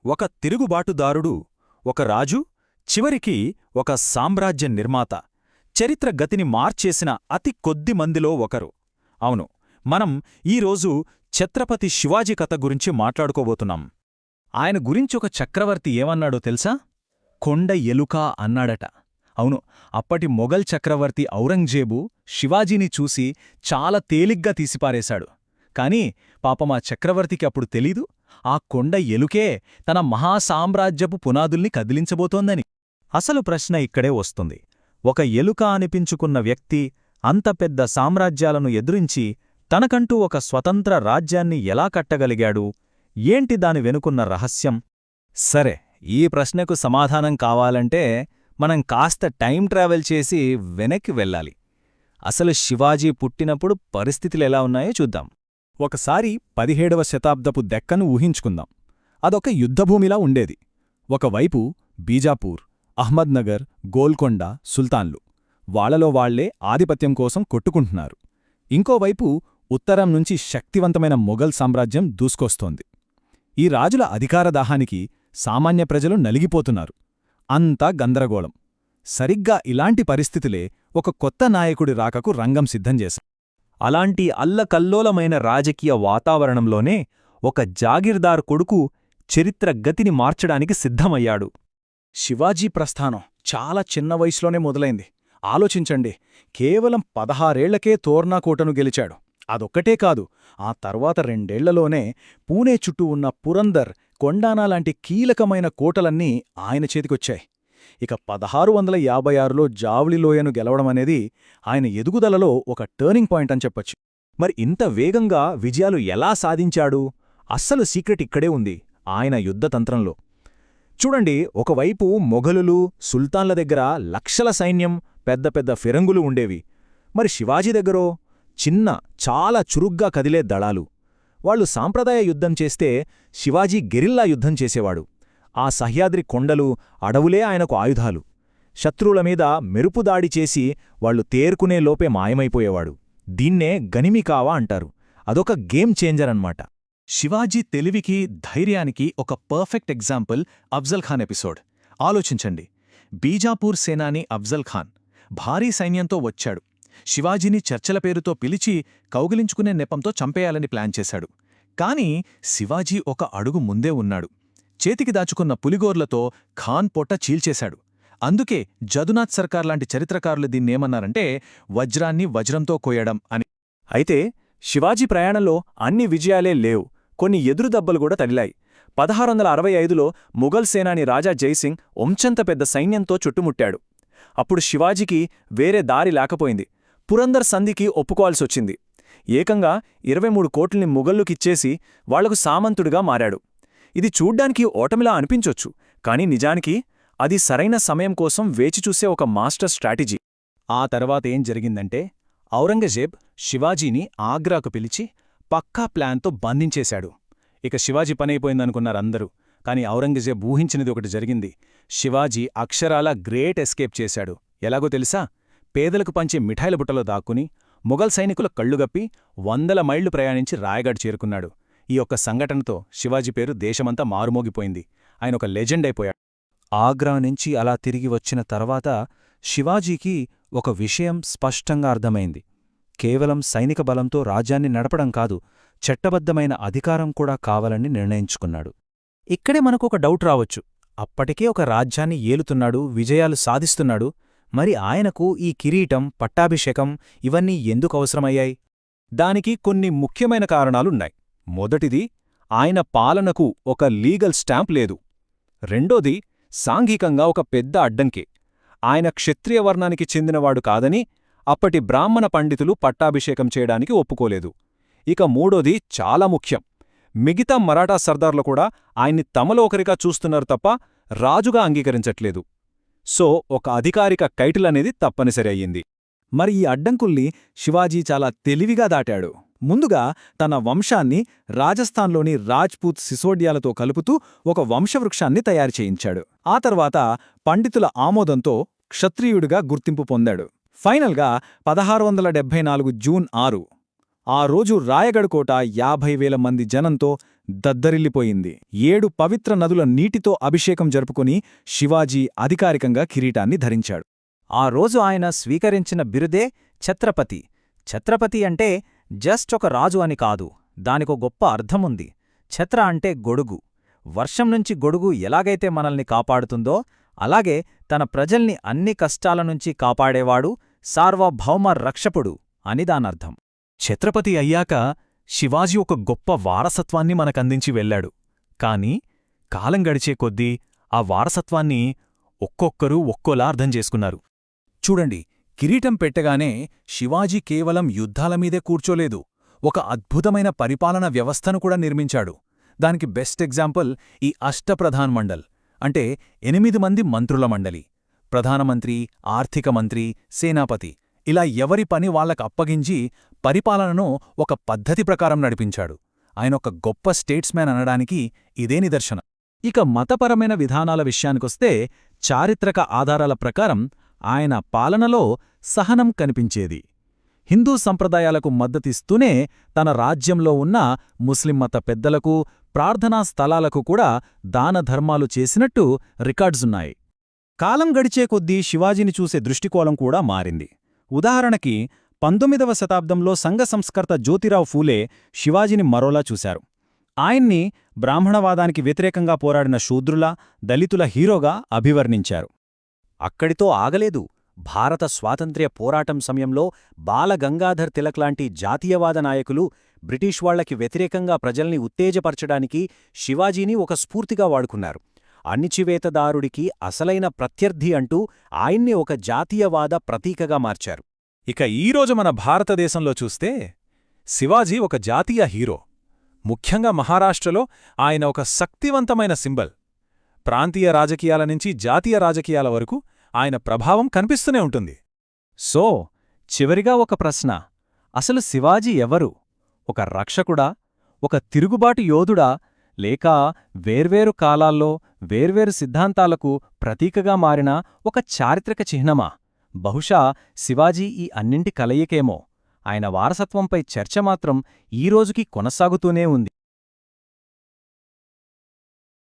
ఒక తిరుగుబాటుదారుడు, ఒక రాజు, చివరికి ఒక సామ్రాజ్య నిర్మాత, చరిత్ర గతిని మార్చేసిన అతి కొద్ది మందిలో ఒకరు. అవును, మనం ఈరోజు ఛత్రపతి శివాజీ కథ గురించి మాట్లాడుకోబోతున్నాం. ఆయన గురించొక చక్రవర్తి ఏమన్నాడో తెలుసా? కొండ ఎలుక అన్నాడట. అవును, అప్పటి మొఘల్ చక్రవర్తి ఔరంగజేబు శివాజీని చూసి చాలా తేలిగ్గా తీసిపారేశాడు. కాని పాపమా చక్రవర్తికి అప్పుడు తెలీదు, ఆ కొండ ఎలుకే తన మహాసామ్రాజ్యపు పునాదుల్ని కదిలించబోతోందని. అసలు ప్రశ్న ఇక్కడే వస్తుంది. ఒక ఎలుక అనిపించుకున్న వ్యక్తి అంత పెద్ద సామ్రాజ్యాలను ఎదురించి తనకంటూ ఒక స్వతంత్ర రాజ్యాన్ని ఎలా కట్టగలిగాడు? ఏంటి దాని వెనుకున్న రహస్యం? సరే, ఈ ప్రశ్నకు సమాధానం కావాలంటే మనం కాస్త టైం ట్రావెల్ చేసి వెనక్కి వెళ్ళాలి. అసలు శివాజీ పుట్టినప్పుడు పరిస్థితులెలా ఉన్నాయో చూద్దాం. ఒకసారి 17వ శతాబ్దపు దెక్కను ఊహించుకుందాం. అదొక యుద్ధభూమిలా ఉండేది. ఒకవైపు బీజాపూర్, అహ్మద్నగర్, గోల్కొండ, సుల్తాన్లు వాళ్లలో వాళ్లే ఆధిపత్యం కోసం కొట్టుకుంటున్నారు. ఇంకోవైపు ఉత్తరం నుంచి శక్తివంతమైన మొఘల్ సామ్రాజ్యం దూసుకొస్తోంది. ఈ రాజుల అధికారదాహానికి సామాన్య ప్రజలు నలిగిపోతున్నారు. అంతా గందరగోళం. సరిగ్గా ఇలాంటి పరిస్థితులే ఒక కొత్త నాయకుడి రాకకు రంగం సిద్ధం చేశాయి. అలాంటి అల్లకల్లోలమైన రాజకీయ వాతావరణంలోనే ఒక జాగీర్దార్ కొడుకు చరిత్ర గతిని మార్చడానికి సిద్ధమయ్యాడు. శివాజీ ప్రస్థానం చాలా చిన్న వయసులోనే మొదలైంది. ఆలోచించండి, కేవలం 16ఏళ్లకే తోర్నాకోటను గెలిచాడు. అదొక్కటే కాదు, ఆ తర్వాత 2ఏళ్లలోనే పూణే చుట్టూ ఉన్న పురందర్, కొండానా లాంటి కీలకమైన కోటలన్నీ ఆయన చేతికొచ్చాయి. ఇక 1656లో జావ్లిలోయను గెలవడమనేది ఆయన ఎదుగుదలలో ఒక టర్నింగ్ పాయింట్ అని చెప్పొచ్చు. మరి ఇంత వేగంగా విజయాలు ఎలా సాధించాడు? అస్సలు సీక్రెట్ ఇక్కడే ఉంది, ఆయన యుద్ధతంత్రంలో. చూడండి, ఒకవైపు మొఘలులు, సుల్తాన్ల దగ్గర లక్షల సైన్యం, పెద్ద పెద్ద ఫిరంగులు ఉండేవి. మరి శివాజీ దగ్గరో చిన్న, చాలా చురుగ్గా కదిలే దళాలు. వాళ్లు సాంప్రదాయ యుద్ధం చేస్తే శివాజీ గెరిల్లా యుద్ధం చేసేవాడు. ఆ సహ్యాద్రి కొండలు, అడవులే ఆయనకు ఆయుధాలు. శత్రువుల మీద మెరుపుదాడి చేసి వాళ్లు తేరుకునే లోపే మాయమైపోయేవాడు. దీన్నే గనిమికావా అంటారు. అదొక గేమ్ చేంజర్ అన్నమాట. శివాజీ తెలివికి, ధైర్యానికి ఒక perfect example Afzal Khan episode. ఆలోచించండి, బీజాపూర్ సేనాని అఫ్జల్ ఖాన్ భారీ సైన్యంతో వచ్చాడు. శివాజీని చర్చల పేరుతో పిలిచి కౌగిలించుకునే నెపంతో చంపేయాలని ప్లాన్ చేశాడు. కాని శివాజీ ఒక అడుగు ముందే ఉన్నాడు. చేతికి దాచుకున్న పులిగోర్లతో ఖాన్ పొట్ట చీల్చేశాడు. అందుకే జదునాథ్ సర్కార్ లాంటి చరిత్రకారులు దీన్నేమన్నారంటే వజ్రాన్ని వజ్రంతో కోయడం అని. అయితే శివాజీ ప్రయాణంలో అన్ని విజయాలే లేవు, కొన్ని ఎదురుదెబ్బలు కూడా తగిలాయి. 1665లో ముఘల్ సేనాని రాజా జైసింగ్ ఒంచంత పెద్ద సైన్యంతో చుట్టుముట్టాడు. అప్పుడు శివాజీకి వేరే దారి లేకపోయింది. పురందర్ సంధికి ఒప్పుకోవాల్సొచ్చింది. ఏకంగా 23 కోట్లని ముఘల్లుకిచ్చేసి వాళ్లకు సామంతుడిగా మారాడు. ఇది చూడ్డానికి ఓటమిలా అనిపించొచ్చు, కాని నిజానికి అది సరైన సమయం కోసం వేచిచూసే ఒక మాస్టర్ స్ట్రాటజీ. ఆ తర్వాత ఏం జరిగిందంటే, ఔరంగజేబ్ శివాజీని ఆగ్రాకు పిలిచి పక్కా ప్లాన్తో బంధించేశాడు. ఇక శివాజీ పనైపోయిందనుకున్నారందరూ. కాని ఔరంగజేబ్ ఊహించినది ఒకటి జరిగింది. శివాజీ అక్షరాలా గ్రేట్ ఎస్కేప్ చేశాడు. ఎలాగో తెలుసా? పేదలకు పంచే మిఠాయిల బుట్టలో దాక్కుని మొఘల్ సైనికుల కళ్ళుగప్పి 100 మైళ్లు ప్రయాణించి రాయగఢ్ చేరుకున్నాడు. ఈ ఒక్క సంఘటనతో శివాజీ పేరు దేశమంతా మారుమోగిపోయింది. ఆయన ఒక లెజెండ్ అయిపోయాడు. ఆగ్రా నుంచి అలా తిరిగి వచ్చిన తర్వాత శివాజీకి ఒక విషయం స్పష్టంగా అర్థమైంది. కేవలం సైనిక బలంతో రాజ్యాన్ని నడపడం కాదు, చట్టబద్ధమైన అధికారం కూడా కావాలని నిర్ణయించుకున్నాడు. ఇక్కడే మనకొక డౌట్ రావచ్చు. అప్పటికే ఒక రాజ్యాన్ని ఏలుతున్నాడు, విజయాలు సాధిస్తున్నాడు. మరి ఆయనకు ఈ కిరీటం, పట్టాభిషేకం ఇవన్నీ ఎందుకు అవసరమయ్యాయి? దానికి కొన్ని ముఖ్యమైన కారణాలున్నాయి. మొదటిది, ఆయన పాలనకు ఒక లీగల్ స్టాంప్ లేదు. రెండోది, సాంఘికంగా ఒక పెద్ద అడ్డంకే. ఆయన క్షత్రియ వర్ణానికి చెందినవాడు కాదని అప్పటి బ్రాహ్మణ పండితులు పట్టాభిషేకం చేయడానికి ఒప్పుకోలేదు. ఇక మూడోది చాలా ముఖ్యం. మిగతా మరాఠా సర్దార్లు కూడా ఆయన్ని తమలో ఒకరిగా చూస్తున్నారు తప్ప రాజుగా అంగీకరించట్లేదు. సో ఒక అధికారిక టైటిల్ అనేది తప్పనిసరి అయ్యింది. మరి ఈ అడ్డంకుల్ని శివాజీ చాలా తెలివిగా దాటాడు. ముందుగా తన వంశాన్ని రాజస్థాన్లోని రాజ్పూత్ సిసోడియాలతో కలుపుతూ ఒక వంశవృక్షాన్ని తయారు చేయించాడు. ఆ తర్వాత పండితుల ఆమోదంతో క్షత్రియుడిగా గుర్తింపు పొందాడు. ఫైనల్గా 1674 జూన్ 6 ఆ రోజు రాయగఢ్ కోట 50,000 మంది జనంతో దద్దరిల్లిపోయింది. 7 పవిత్ర నదుల నీటితో అభిషేకం జరుపుకుని శివాజీ అధికారికంగా కిరీటాన్ని ధరించాడు. ఆ రోజు ఆయన స్వీకరించిన బిరుదే ఛత్రపతి. ఛత్రపతి అంటే జస్ట్ ఒక రాజు అని కాదు, దానికో గొప్ప అర్థముంది. ఛత్ర అంటే గొడుగు. వర్షం నుంచి గొడుగు ఎలాగైతే మనల్ని కాపాడుతుందో అలాగే తన ప్రజల్ని అన్ని కష్టాల నుంచి కాపాడేవాడు సార్వభౌమ రక్షపుడు అని దానర్థం. ఛత్రపతి అయ్యాక శివాజీ ఒక గొప్ప వారసత్వాన్ని మనకందించి వెళ్ళాడు. కాని కాలం గడిచే కొద్దీ ఆ వారసత్వాన్ని ఒక్కొక్కరూ ఒక్కోలా అర్థం చేసుకున్నారు. చూడండి, కిరీటం పెట్టగానే శివాజీ కేవలం యుద్ధాలమీదే కూర్చోలేదు, ఒక అద్భుతమైన పరిపాలన వ్యవస్థను కూడా నిర్మించాడు. దానికి బెస్ట్ ఎగ్జాంపుల్ ఈ అష్టప్రధాన్ మండల్, అంటే 8 మంది మంత్రుల మండలి. ప్రధానమంత్రి, ఆర్థిక మంత్రి, సేనాపతి, ఇలా ఎవరి పని వాళ్లకప్పగించి పరిపాలనను ఒక పద్ధతి ప్రకారం నడిపించాడు. ఆయనొక గొప్ప స్టేట్స్మ్యాన్ అనడానికి ఇదే నిదర్శనం. ఇక మతపరమైన విధానాల విషయానికొస్తే చారిత్రక ఆధారాల ప్రకారం ఆయన పాలనలో సహనం కనిపించేది. హిందూ సంప్రదాయాలకు మద్దతిస్తూనే తన రాజ్యంలో ఉన్న ముస్లిం మత పెద్దలకు, ప్రార్థనా స్థలాలకు కూడా దానధర్మాలు చేసినట్టు రికార్డ్సున్నాయి. కాలం గడిచే కొద్దీ శివాజీని చూసే దృష్టికోణం కూడా మారింది. ఉదాహరణకి 19వ శతాబ్దంలో సంఘ సంస్కర్త జ్యోతిరావు ఫూలే శివాజీని మరోలా చూశారు. ఆయన్ని బ్రాహ్మణవాదానికి వ్యతిరేకంగా పోరాడిన శూద్రుల, దళితుల హీరోగా అభివర్ణించారు. అక్కడితో ఆగలేదు. భారత స్వాతంత్ర్య పోరాటం సమయంలో బాలగంగాధర్ తిలక్ లాంటి జాతీయవాద నాయకులు బ్రిటిష్ వాళ్లకి వ్యతిరేకంగా ప్రజల్ని ఉత్తేజపరచడానికి శివాజీని ఒక స్ఫూర్తిగా వాడుకున్నారు. అణిచివేతదారుడికి అసలైన ప్రత్యర్థి అంటూ ఆయన్ని ఒక జాతీయవాద ప్రతీకగా మార్చారు. ఇక ఈరోజు మన భారతదేశంలో చూస్తే శివాజీ ఒక జాతీయ హీరో. ముఖ్యంగా మహారాష్ట్రలో ఆయన ఒక శక్తివంతమైన సింబల్. ప్రాంతీయ రాజకీయాల నుంచి జాతీయ రాజకీయాల వరకు ఆయన ప్రభావం కనిపిస్తూనే ఉంటుంది. సో, చివరిగా ఒక ప్రశ్న: అసలు శివాజీ ఎవరు? ఒక రక్షకుడా? ఒక తిరుగుబాటు యోధుడా? లేక వేర్వేరు కాలాల్లో వేర్వేరు సిద్ధాంతాలకు ప్రతీకగా మారిన ఒక చారిత్రక చిహ్నమా? బహుశా శివాజీ ఈ అన్నింటి కలయికేమో. ఆయన వారసత్వంపై చర్చ మాత్రం ఈ రోజుకి కొనసాగుతూనే ఉంది.